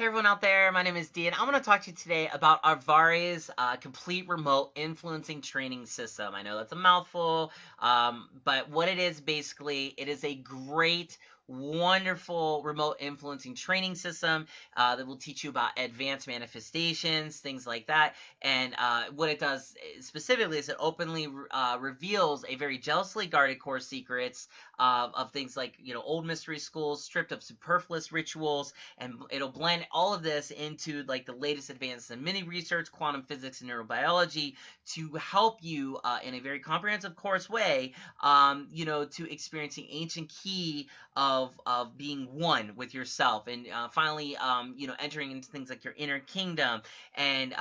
Hey everyone out there, my name is Dee, and I'm going to talk to you today about Arvari's complete remote influencing training system. I know that's a mouthful, but what it is basically, it is a great, wonderful remote influencing training system that will teach you about advanced manifestations, things like that. And what it does specifically is it openly reveals a very jealously guarded core secrets of things like, old mystery schools, stripped of superfluous rituals, and it'll blend all of this into like the latest advances in mini research, quantum physics, and neurobiology to help you in a very comprehensive course way, to experiencing ancient key of being one with yourself, and finally, entering into things like your inner kingdom, and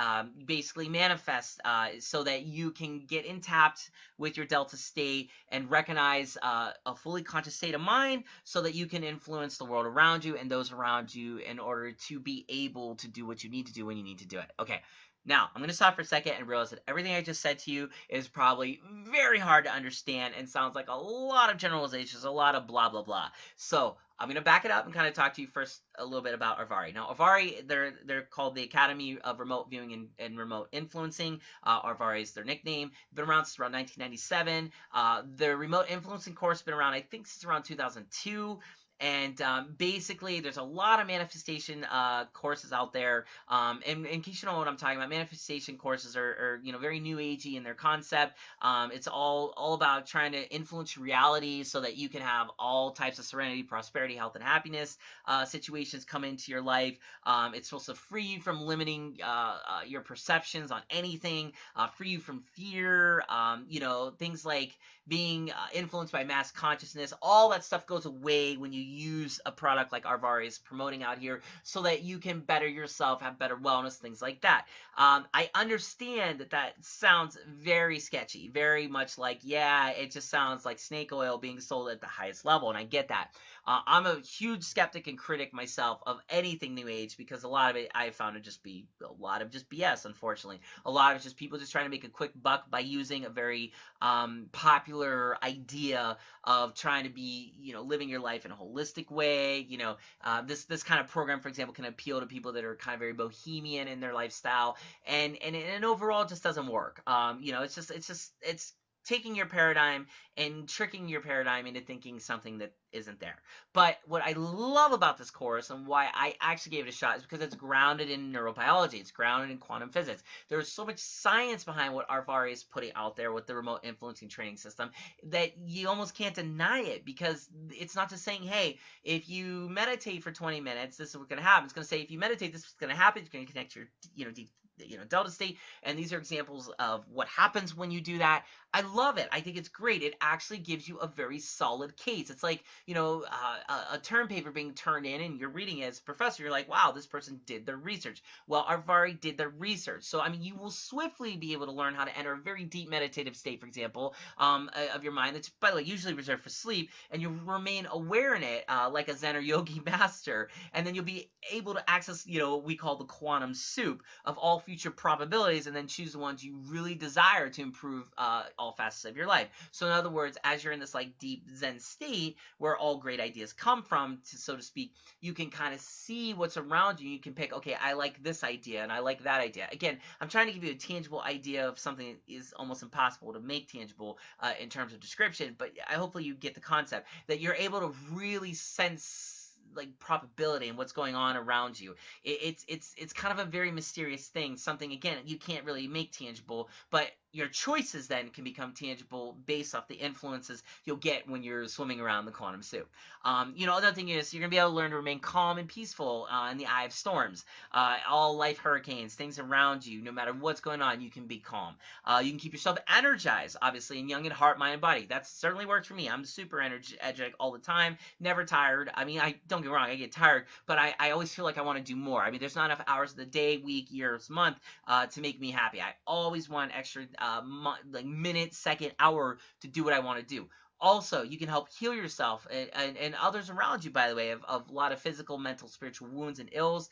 basically manifest so that you can get in tapped with your delta state and recognize a fully conscious state of mind so that you can influence the world around you and those around you in order to be able to do what you need to do when you need to do it. Okay. Now, I'm going to stop for a second and realize that everything I just said to you is probably very hard to understand and sounds like a lot of generalizations, a lot of blah, blah, blah. So I'm going to back it up and kind of talk to you first a little bit about Arvari. Now, Arvari, they're called the Academy of Remote Viewing and Remote Influencing. Arvari is their nickname. Been around since around 1997. The remote influencing course has been around, I think, since around 2002. And basically, there's a lot of manifestation courses out there. And in case you don't know what I'm talking about, manifestation courses are very new agey in their concept. It's all about trying to influence reality so that you can have all types of serenity, prosperity, health, and happiness situations come into your life. It's supposed to free you from limiting your perceptions on anything, free you from fear, things like being influenced by mass consciousness. All that stuff goes away when you use a product like Arvari is promoting out here so that you can better yourself, have better wellness, things like that. I understand that sounds very sketchy, very much like, yeah, it just sounds like snake oil being sold at the highest level, and I get that. I'm a huge skeptic and critic myself of anything New Age because a lot of it I found to just be a lot of just BS, unfortunately. A lot of it's just people just trying to make a quick buck by using a very popular idea of trying to be, living your life in a holistic way. This kind of program, for example, can appeal to people that are kind of very bohemian in their lifestyle, and overall, it just doesn't work. It's taking your paradigm and tricking your paradigm into thinking something that isn't there. But what I love about this course and why I actually gave it a shot is because it's grounded in neurobiology. It's grounded in quantum physics. There's so much science behind what Arvari is putting out there with the remote influencing training system that you almost can't deny it, because it's not just saying, hey, if you meditate for 20 minutes, this is what's going to happen. It's going to say, if you meditate, this is what's going to happen. It's going to connect your, deep, delta state. And these are examples of what happens when you do that. I love it. I think it's great. It actually gives you a very solid case. It's like, a term paper being turned in and you're reading it as a professor. You're like, wow, this person did their research. Well, Arvari did their research. So, you will swiftly be able to learn how to enter a very deep meditative state, for example, of your mind. That's, by the way, usually reserved for sleep. And you'll remain aware in it like a Zen or yogi master. And then you'll be able to access, what we call the quantum soup of all future probabilities, and then choose the ones you really desire to improve all facets of your life. So in other words, as you're in this like deep Zen state where all great ideas come from, so to speak, you can kind of see what's around you. You can pick, okay, I like this idea and I like that idea. Again, I'm trying to give you a tangible idea of something that is almost impossible to make tangible in terms of description, but hopefully you get the concept that you're able to really sense like probability and what's going on around you. It's kind of a very mysterious thing, something again you can't really make tangible, but your choices then can become tangible based off the influences you'll get when you're swimming around the quantum soup. Another thing is you're going to be able to learn to remain calm and peaceful in the eye of storms. All life hurricanes, things around you, no matter what's going on, you can be calm. You can keep yourself energized, obviously, and young in heart, mind, and body. That certainly works for me. I'm super energetic all the time, never tired. I don't get me wrong, I get tired, but I always feel like I want to do more. There's not enough hours of the day, week, years, month to make me happy. I always want extra minute, second, hour to do what I want to do. Also, you can help heal yourself and others around you, by the way, of a lot of physical, mental, spiritual wounds and ills.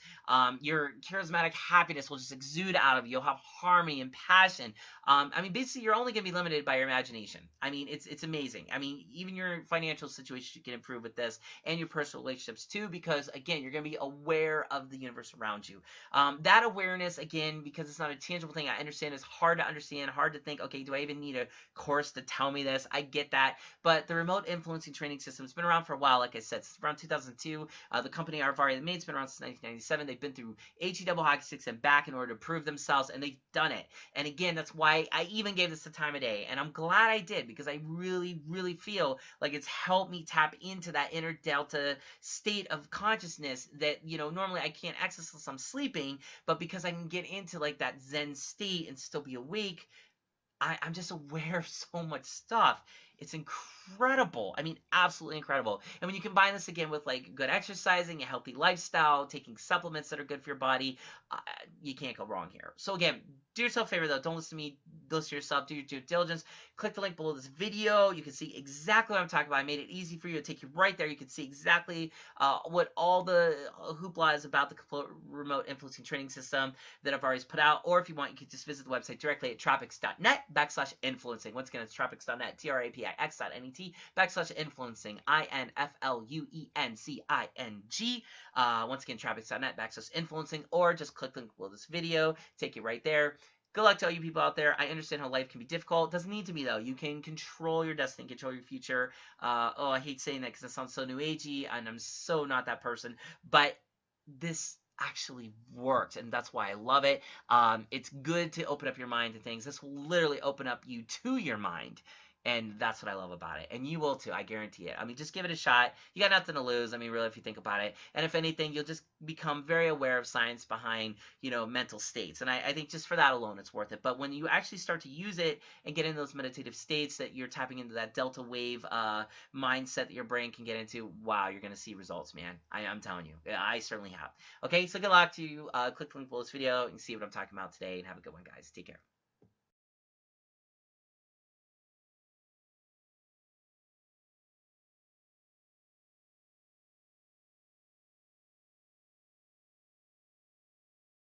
Your charismatic happiness will just exude out of you. You'll have harmony and passion. I mean, basically, you're only going to be limited by your imagination. I mean, it's amazing. I mean, even your financial situation you can improve with this, and your personal relationships too, because again, you're going to be aware of the universe around you. That awareness, again, because it's not a tangible thing, I understand is hard to understand, hard to think, okay, do I even need a course to tell me this? I get that. But the remote influencing training system has been around for a while, like I said, since around 2002. The company Arvari made has been around since 1997. They've been through HE double hockey sticks and back in order to prove themselves, and they've done it. And again, that's why I even gave this the time of day. And I'm glad I did, because I really, really feel like it's helped me tap into that inner delta state of consciousness that, normally I can't access unless I'm sleeping, but because I can get into like that Zen state and still be awake, I'm just aware of so much stuff. It's incredible. I mean, absolutely incredible. And when you combine this again with like good exercising, a healthy lifestyle, taking supplements that are good for your body, you can't go wrong here. So again, do yourself a favor though. Don't listen to me. Listen to yourself. Do your due diligence. Click the link below this video. You can see exactly what I'm talking about. I made it easy for you to take you right there. You can see exactly what all the hoopla is about the remote influencing training system that I've already put out. Or if you want, you can just visit the website directly at tropix.net/influencing. Once again, it's tropix.net, TRAPIX.net/influencing, INFLUENCING. Once again, tropix.net/influencing, or just click the link below this video, take you right there. Good luck to all you people out there. I understand how life can be difficult. It doesn't need to be, though. You can control your destiny, control your future. I hate saying that because it sounds so new agey, and I'm so not that person. But this actually works, and that's why I love it. It's good to open up your mind to things. This will literally open up you to your mind. And that's what I love about it. And you will too, I guarantee it. I mean, just give it a shot. You got nothing to lose. I mean, really, if you think about it. And if anything, you'll just become very aware of science behind, mental states. And I think just for that alone, it's worth it. But when you actually start to use it and get in those meditative states that you're tapping into that delta wave mindset that your brain can get into, wow, you're going to see results, man. I'm telling you. I certainly have. Okay, so good luck to you. Click the link below this video and see what I'm talking about today. And have a good one, guys. Take care.